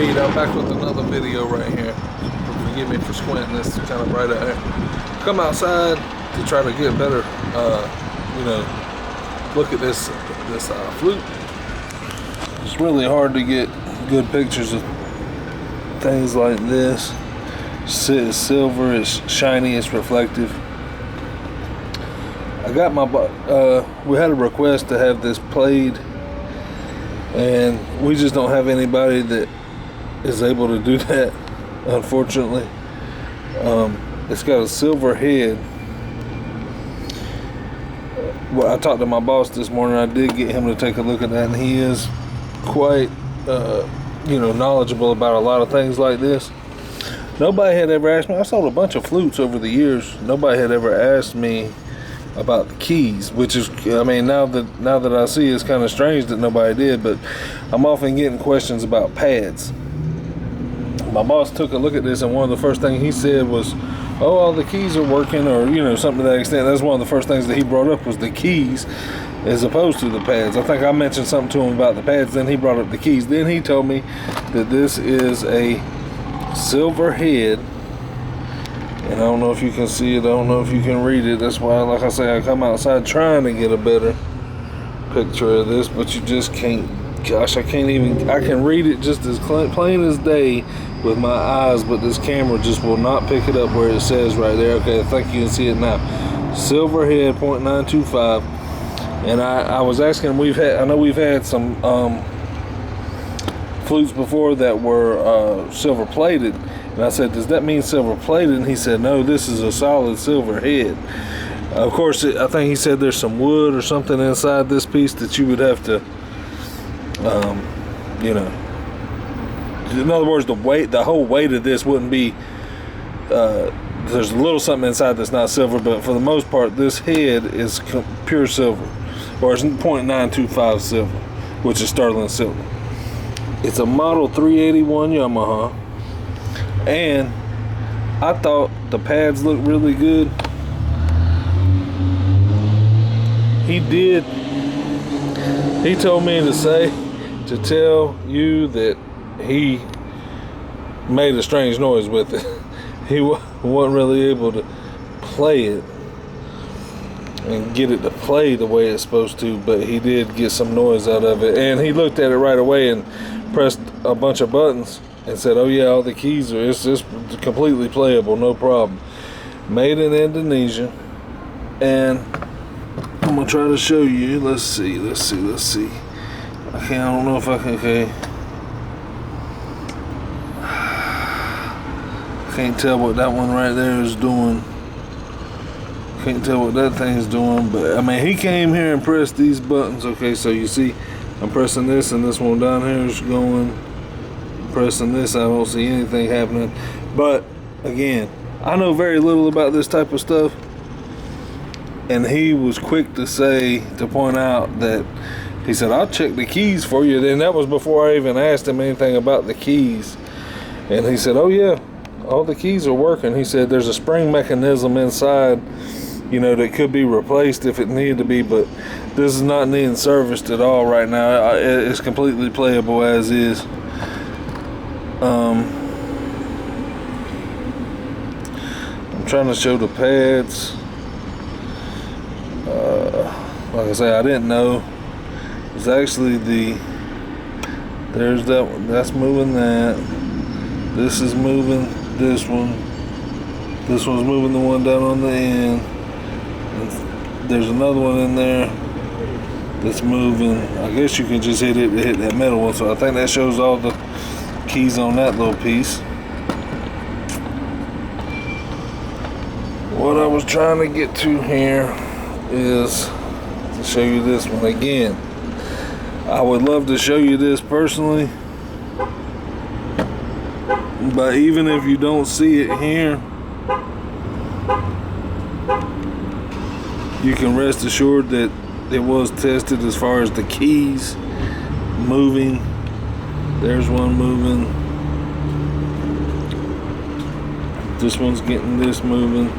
Pete. I'm back with another video right here. Forgive me for squinting, it's kind of bright out here. Come outside to try to get better, look at this flute. It's really hard to get good pictures of things like this. It's silver, it's shiny, it's reflective. I got we had a request to have this played, and we just don't have anybody that is able to do that, unfortunately. It's got a silver head. Well, I talked to my boss this morning. I did get him to take a look at that, and he is quite knowledgeable about a lot of things like this. Nobody had ever asked me. I sold a bunch of flutes over the years. Nobody had ever asked me about the keys, which is, I mean, now that I see, it's kind of strange that nobody did, but I'm often getting questions about pads. My boss took a look at this, and one of the first things he said was, oh, all the keys are working, or something to that extent. That's one of the first things that he brought up, was the keys as opposed to the pads. I think I mentioned something to him about the pads, then he brought up the keys. Then he told me that this is a silver head, and I don't know if you can see it, I don't know if you can read it. That's why, like I say, I come outside trying to get a better picture of this, but you just can't. Gosh, I can't even. I can read it just as plain as day with my eyes, but this camera just will not pick it up where it says right there. Okay, I think you can see it now. Silver head, 0.925. And I was asking, I know we've had some flutes before that were silver plated, and I said, does that mean silver plated? And he said, no, this is a solid silver head. Of course, I think he said there's some wood or something inside this piece that you would have to in other words, the whole weight of this wouldn't be, there's a little something inside that's not silver, but for the most part, this head is pure silver, or it's 0.925 silver, which is sterling silver. It's a model 381 Yamaha, and I thought the pads looked really good. He told me to tell you that he made a strange noise with it. He wasn't really able to play it and get it to play the way it's supposed to, but he did get some noise out of it. And he looked at it right away and pressed a bunch of buttons and said, oh yeah, all the keys it's just completely playable, no problem. Made in Indonesia. And I'm gonna try to show you. Let's see. I don't know if I can. Okay. Can't tell what that one right there is doing. Can't tell what that thing's doing, but I mean, he came here and pressed these buttons. Okay, so you see, I'm pressing this, and this one down here is going. Pressing this, I don't see anything happening. But again, I know very little about this type of stuff, and he was quick to point out that he said, I'll check the keys for you. Then that was before I even asked him anything about the keys. And he said, oh yeah, all the keys are working. He said there's a spring mechanism inside, that could be replaced if it needed to be, but this is not needing serviced at all right now. It's completely playable as is. I'm trying to show the pads. Like I say, I didn't know. It's actually there's that one, that's moving that. This is moving this one. This one's moving the one down on the end. And there's another one in there that's moving. I guess you can just hit that metal one. So I think that shows all the keys on that little piece. What I was trying to get to here is to show you this one again. I would love to show you this personally, but even if you don't see it here, you can rest assured that it was tested as far as the keys moving. There's one moving. This one's getting this moving.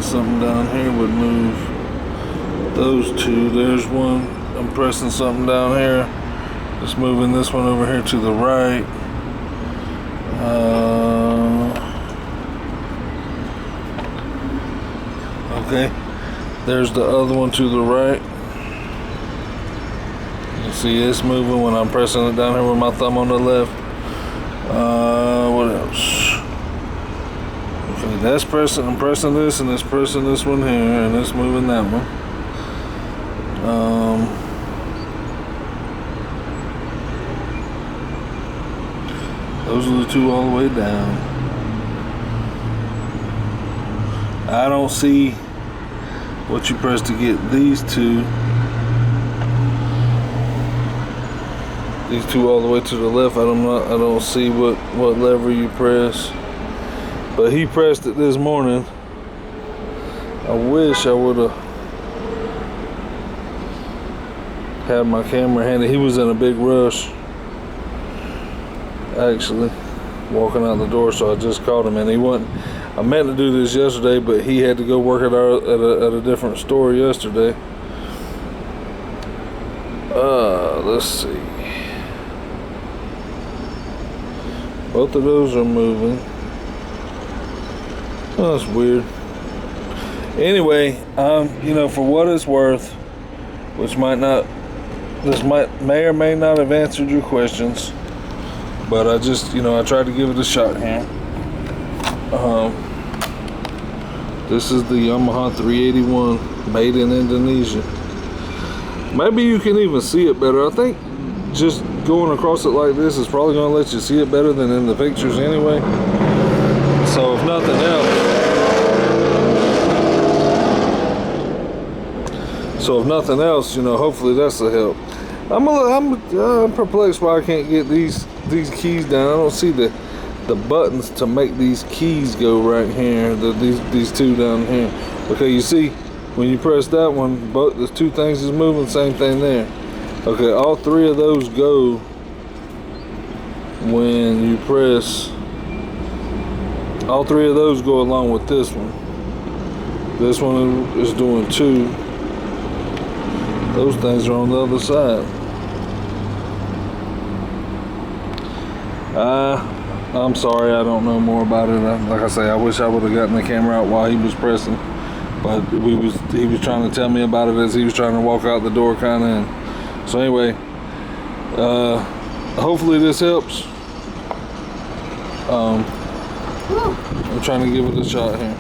Something down here would move those two. There's one I'm pressing something down here. Just moving this one over here to the right. Okay, there's the other one to the right. You see it's moving when I'm pressing it down here with my thumb on the left. What else? Okay, that's pressing. I'm pressing this, and it's pressing this one here, and it's moving that one. Those are the two all the way down. I don't see what you press to get these two. These two all the way to the left. I don't see what lever you press. But he pressed it this morning. I wish I would have had my camera handy. He was in a big rush, actually, walking out the door, so I just caught him. And he wasn't. I meant to do this yesterday, but he had to go work at a different store yesterday. Let's see. Both of those are moving. Oh, that's weird. Anyway, you know, for what it's worth, which this may or may not have answered your questions, but I just, you know, I tried to give it a shot here. This is the Yamaha 381, made in Indonesia. Maybe you can even see it better. I think just going across it like this is probably going to let you see it better than in the pictures anyway. So if nothing else, you know, hopefully that's a help. I'm perplexed why I can't get these keys down. I don't see the buttons to make these keys go right here. These two down here. Okay, you see when you press that one, both the two things is moving. Same thing there. Okay, all three of those go when you press. All three of those go along with this one. This one is doing two. Those things are on the other side. I'm sorry, I don't know more about it. Like I say, I wish I would have gotten the camera out while he was pressing, but he was trying to tell me about it as he was trying to walk out the door, kind of. So anyway, hopefully this helps. I'm trying to give it a shot here.